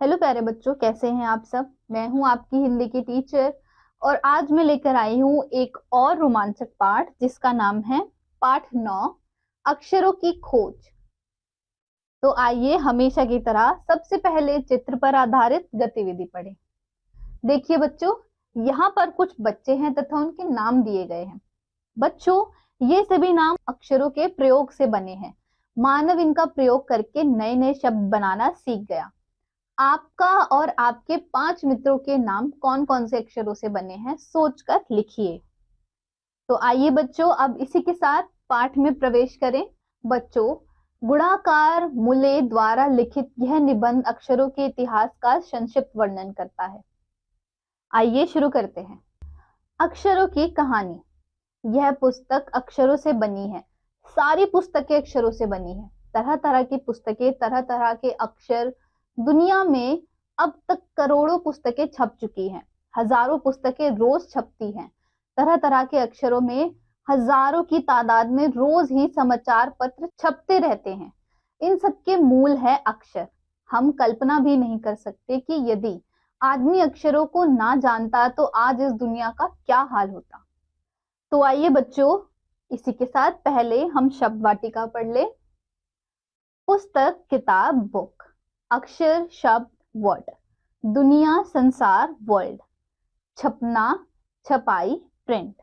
Hello प्यारे बच्चों, कैसे हैं आप सब। मैं हूं आपकी हिंदी की टीचर और आज मैं लेकर आई हूं एक और रोमांचक पाठ जिसका नाम है पाठ 9 अक्षरों की खोज। तो आइए हमेशा की तरह सबसे पहले चित्र पर आधारित गतिविधि पढ़ें। देखिए बच्चों, यहाँ पर कुछ बच्चे हैं तथा उनके नाम दिए गए हैं। बच्चों, ये सभी नाम अक्षरों के प्रयोग से बने हैं। मानव इनका प्रयोग करके नए नए शब्द बनाना सीख गया। आपका और आपके 5 मित्रों के नाम कौन कौन से अक्षरों से बने हैं सोचकर लिखिए। तो आइए बच्चों, अब इसी के साथ पाठ में प्रवेश करें। बच्चों, गुणाकार मुले द्वारा लिखित यह निबंध अक्षरों के इतिहास का संक्षिप्त वर्णन करता है। आइए शुरू करते हैं। अक्षरों की कहानी। यह पुस्तक अक्षरों से बनी है। सारी पुस्तकें अक्षरों से बनी है। तरह तरह की पुस्तकें, तरह तरह के अक्षर। दुनिया में अब तक करोड़ों पुस्तकें छप चुकी हैं। हजारों पुस्तकें रोज छपती हैं। तरह तरह के अक्षरों में हजारों की तादाद में रोज ही समाचार पत्र छपते रहते हैं। इन सबके मूल है अक्षर। हम कल्पना भी नहीं कर सकते कि यदि आदमी अक्षरों को ना जानता तो आज इस दुनिया का क्या हाल होता। तो आइए बच्चों, इसी के साथ पहले हम शब्द वाटिका पढ़ ले। पुस्तक किताब बुक, अक्षर शब्द वर्ड, दुनिया संसार वर्ल्ड, छपना छपाई प्रिंट,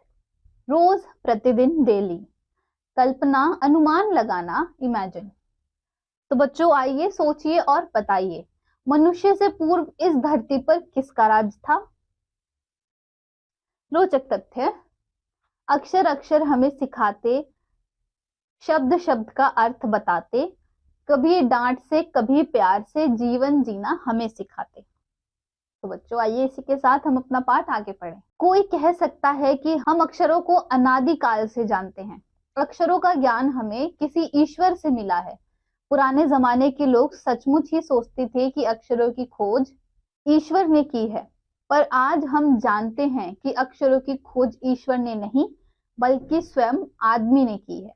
रोज प्रतिदिन डेली, कल्पना अनुमान लगाना इमेजिन। तो बच्चों आइए सोचिए और बताइए, मनुष्य से पूर्व इस धरती पर किसका राज था। रोचक तथ्य। अक्षर अक्षर हमें सिखाते, शब्द शब्द का अर्थ बताते, कभी डांट से कभी प्यार से जीवन जीना हमें सिखाते। तो बच्चों आइए इसी के साथ हम अपना पाठ आगे पढ़ें। कोई कह सकता है कि हम अक्षरों को अनादिकाल से जानते हैं। अक्षरों का ज्ञान हमें किसी ईश्वर से मिला है। पुराने जमाने के लोग सचमुच ही सोचते थे कि अक्षरों की खोज ईश्वर ने की है, पर आज हम जानते हैं कि अक्षरों की खोज ईश्वर ने नहीं बल्कि स्वयं आदमी ने की है।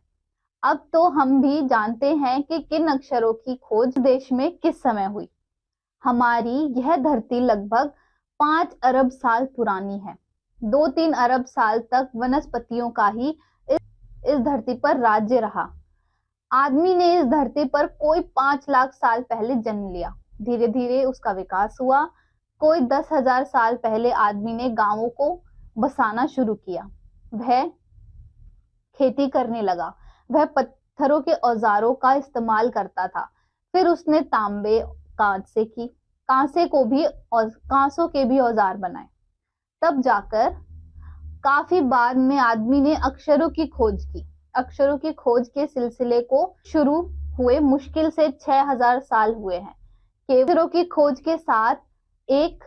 अब तो हम भी जानते हैं कि किन अक्षरों की खोज देश में किस समय हुई। हमारी यह धरती लगभग 5 अरब साल पुरानी है। 2-3 अरब साल तक वनस्पतियों का ही इस धरती पर राज्य रहा। आदमी ने इस धरती पर कोई 5 लाख साल पहले जन्म लिया। धीरे धीरे उसका विकास हुआ। कोई 10,000 साल पहले आदमी ने गांवों को बसाना शुरू किया। वह खेती करने लगा। वह पत्थरों के औजारों का इस्तेमाल करता था। फिर उसने तांबे कांसों के भी औजार बनाए। तब जाकर काफी बाद में आदमी ने अक्षरों की खोज की। अक्षरों की खोज के सिलसिले को शुरू हुए मुश्किल से 6,000 साल हुए हैं। अक्षरों की खोज के साथ एक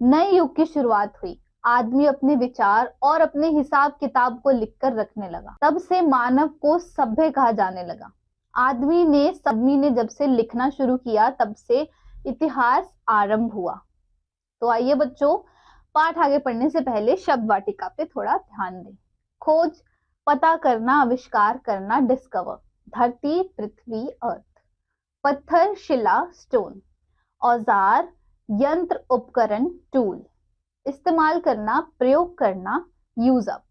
नए युग की शुरुआत हुई। आदमी अपने विचार और अपने हिसाब किताब को लिखकर रखने लगा। तब से मानव को सभ्य कहा जाने लगा। आदमी ने जब से लिखना शुरू किया तब से इतिहास आरंभ हुआ। तो आइए बच्चों, पाठ आगे पढ़ने से पहले शब्द वाटिका पे थोड़ा ध्यान दें। खोज, पता करना, आविष्कार करना, डिस्कवर। धरती पृथ्वी अर्थ, पत्थर शिला स्टोन, औजार यंत्र उपकरण टूल, इस्तेमाल करना प्रयोग करना यूज अप,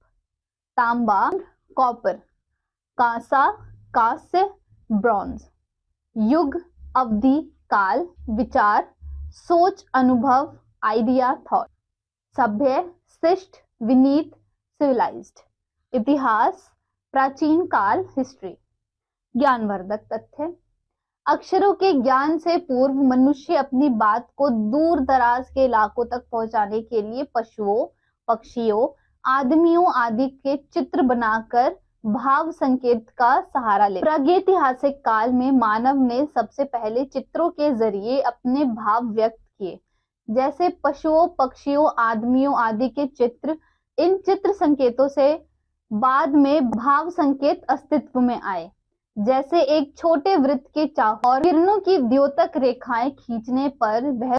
तांबा कॉपर, कांसा कांस्य ब्रॉन्ज, युग अवधि काल विचार सोच अनुभव आइडिया थॉट, सभ्य शिष्ट विनीत सिविलाइज्ड, इतिहास प्राचीन काल हिस्ट्री। ज्ञानवर्धक तथ्य। अक्षरों के ज्ञान से पूर्व मनुष्य अपनी बात को दूर दराज के इलाकों तक पहुंचाने के लिए पशुओं पक्षियों आदमियों आदि के चित्र बनाकर भाव संकेत का सहारा ले। प्रागैतिहासिक काल में मानव ने सबसे पहले चित्रों के जरिए अपने भाव व्यक्त किए। जैसे पशुओं पक्षियों आदमियों आदि के चित्र, इन चित्र संकेतों से बाद में भाव संकेत अस्तित्व में आए। जैसे एक छोटे वृत्त के चारों ओर किरणों की द्योतक रेखाएं खींचने पर वह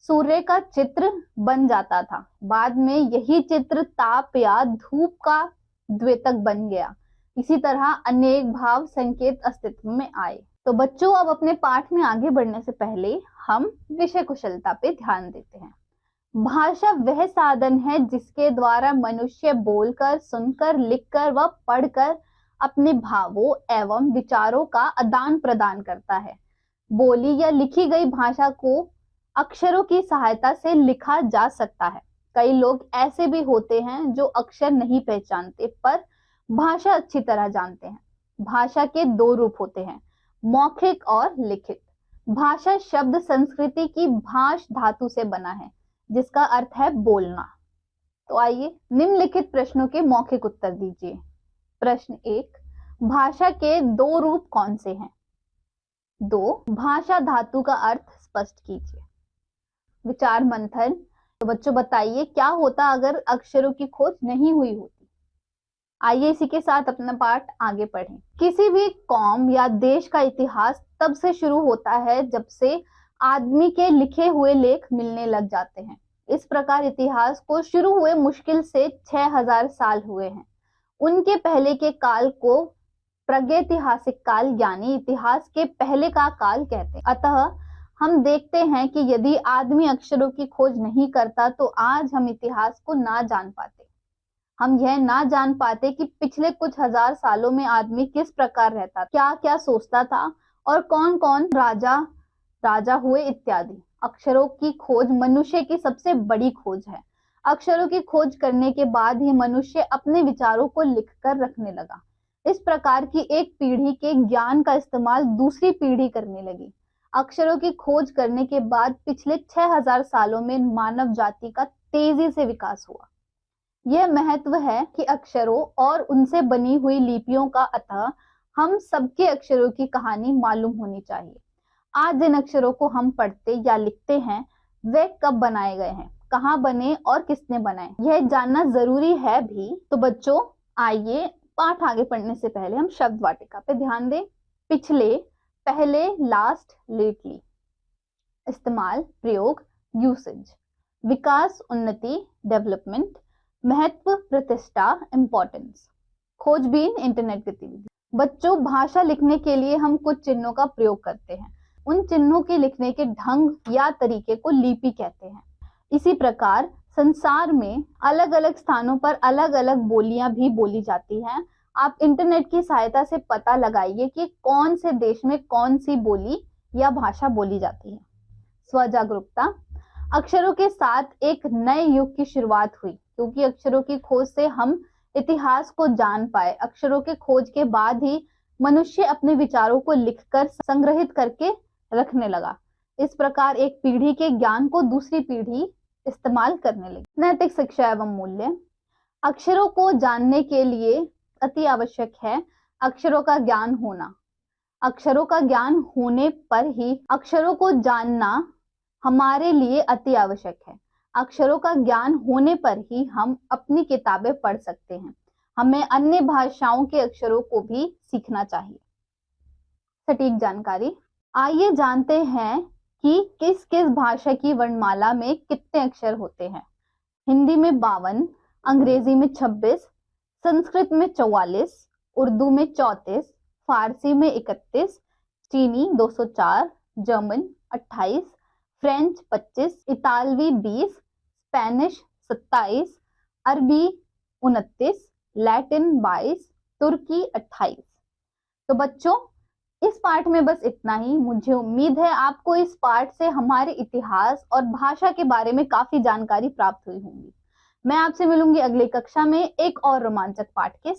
सूर्य का चित्र बन जाता था। बाद में यही चित्र ताप या धूप का द्योतक बन गया। इसी तरह अनेक भाव संकेत अस्तित्व में आए। तो बच्चों, अब अपने पाठ में आगे बढ़ने से पहले हम विषय कुशलता पे ध्यान देते हैं। भाषा वह साधन है जिसके द्वारा मनुष्य बोलकर, सुनकर, लिखकर व पढ़कर अपने भावों एवं विचारों का आदान प्रदान करता है। बोली या लिखी गई भाषा को अक्षरों की सहायता से लिखा जा सकता है। कई लोग ऐसे भी होते हैं जो अक्षर नहीं पहचानते पर भाषा अच्छी तरह जानते हैं। भाषा के दो रूप होते हैं, मौखिक और लिखित। भाषा शब्द संस्कृति की भाष धातु से बना है जिसका अर्थ है बोलना। तो आइए निम्नलिखित प्रश्नों के मौखिक उत्तर दीजिए। प्रश्न 1, भाषा के दो रूप कौन से हैं? 2, भाषा धातु का अर्थ स्पष्ट कीजिए। विचार मंथन। तो बच्चों बताइए क्या होता अगर अक्षरों की खोज नहीं हुई होती? आइए इसी के साथ अपना पाठ आगे पढ़ें। किसी भी कौम या देश का इतिहास तब से शुरू होता है जब से आदमी के लिखे हुए लेख मिलने लग जाते हैं। इस प्रकार इतिहास को शुरू हुए मुश्किल से 6000 साल हुए हैं। उनके पहले के काल को प्रागैतिहासिक काल यानी इतिहास के पहले का काल कहते हैं। अतः हम देखते हैं कि यदि आदमी अक्षरों की खोज नहीं करता तो आज हम इतिहास को ना जान पाते। हम यह ना जान पाते कि पिछले कुछ हजार सालों में आदमी किस प्रकार रहता, क्या क्या सोचता था और कौन कौन राजा हुए इत्यादि। अक्षरों की खोज मनुष्य की सबसे बड़ी खोज है। अक्षरों की खोज करने के बाद ही मनुष्य अपने विचारों को लिखकर रखने लगा। इस प्रकार की एक पीढ़ी के ज्ञान का इस्तेमाल दूसरी पीढ़ी करने लगी। अक्षरों की खोज करने के बाद पिछले 6000 सालों में मानव जाति का तेजी से विकास हुआ। यह महत्व है कि अक्षरों और उनसे बनी हुई लिपियों का, अतः हम सबके अक्षरों की कहानी मालूम होनी चाहिए। आज जिन अक्षरों को हम पढ़ते या लिखते हैं वे कब बनाए गए हैं, कहाँ बने और किसने बनाए, यह जानना जरूरी है भी। तो बच्चों आइए पाठ आगे पढ़ने से पहले हम शब्द वाटिका पे ध्यान दें। पिछले, पहले, लास्ट, लेटली। इस्तेमाल, प्रयोग, यूसेज। विकास, उन्नति, डेवलपमेंट। महत्व, प्रतिष्ठा, इंपॉर्टेंस। खोजबीन, इंटरनेट गतिविधि। बच्चों भाषा लिखने के लिए हम कुछ चिन्हों का प्रयोग करते हैं। उन चिन्हों के लिखने के ढंग या तरीके को लिपि कहते हैं। इसी प्रकार संसार में अलग अलग स्थानों पर अलग अलग बोलियां भी बोली जाती हैं। आप इंटरनेट की सहायता से पता लगाइए कि कौन से देश में कौन सी बोली या भाषा बोली जाती है। स्वजागरूकता। अक्षरों के साथ एक नए युग की शुरुआत हुई क्योंकि अक्षरों की खोज से हम इतिहास को जान पाए। अक्षरों के खोज के बाद ही मनुष्य अपने विचारों को लिखकर संग्रहित करके रखने लगा। इस प्रकार एक पीढ़ी के ज्ञान को दूसरी पीढ़ी इस्तेमाल करने लगी। नैतिक शिक्षा एवं मूल्य। अक्षरों को जानने के लिए अति आवश्यक है अक्षरों का ज्ञान होना। अक्षरों का ज्ञान होने पर ही अक्षरों को जानना हमारे लिए अति आवश्यक है। अक्षरों का ज्ञान होने पर ही हम अपनी किताबें पढ़ सकते हैं। हमें अन्य भाषाओं के अक्षरों को भी सीखना चाहिए। सटीक जानकारी। आइए जानते हैं कि किस किस भाषा की वर्णमाला में कितने अक्षर होते हैं। हिंदी में 52, अंग्रेजी में 26, संस्कृत में 44, उर्दू में 34, फारसी में 31, चीनी 204, जर्मन 28, फ्रेंच 25, इतालवी 20, स्पेनिश 27, अरबी 29, लैटिन 22, तुर्की 28। तो बच्चों इस पाठ में बस इतना ही। मुझे उम्मीद है आपको इस पाठ से हमारे इतिहास और भाषा के बारे में काफी जानकारी प्राप्त हुई होगी। मैं आपसे मिलूंगी अगली कक्षा में एक और रोमांचक पाठ के